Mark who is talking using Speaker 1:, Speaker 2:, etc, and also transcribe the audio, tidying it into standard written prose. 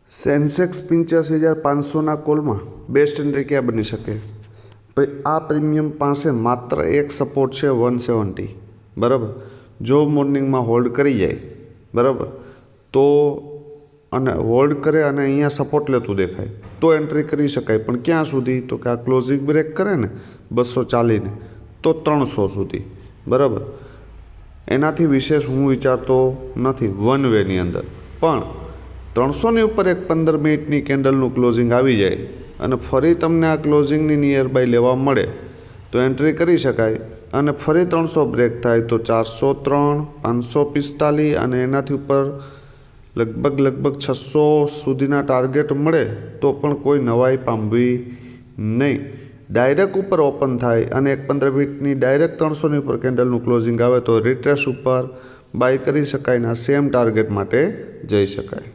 Speaker 1: Sensex 85,500ના કોલમાં best entry ક્યાં બની શકે? ભાઈ આ પ્રીમિયમ પાસે માત્ર એક સપોર્ટ છે 170, બરાબર. જો મોર્નિંગમાં હોલ્ડ કરી જાય, બરાબર, તો અને હોલ્ડ કરે અને અહીંયા સપોર્ટ લેતું દેખાય તો એન્ટ્રી કરી શકાય. પણ ક્યાં સુધી? તો કે આ ક્લોઝિંગ બ્રેક કરે ને 240ને તો 300 સુધી, બરાબર. એનાથી વિશેષ હું વિચારતો નથી વન વેની અંદર. પણ 300ની ઉપર એક 15 મિનિટની કેન્ડલનું ક્લોઝિંગ આવી જાય અને ફરી તમને આ ક્લોઝિંગની નિયર બાય લેવા મળે તો એન્ટ્રી કરી શકાય. અને ફરી 300 બ્રેક થાય તો 403, 545 અને એનાથી ઉપર લગભગ 600 સુધીના ટાર્ગેટ મળે તો પણ કોઈ નવાઈ પામવી નહીં. ડાયરેક્ટ ઉપર ઓપન થાય અને એક 15 મિનિટની ડાયરેક્ટ 300ની ઉપર કેન્ડલનું ક્લોઝિંગ આવે તો રિટ્રેસ ઉપર બાય કરી શકાય ને સેમ ટાર્ગેટ માટે જઈ શકાય.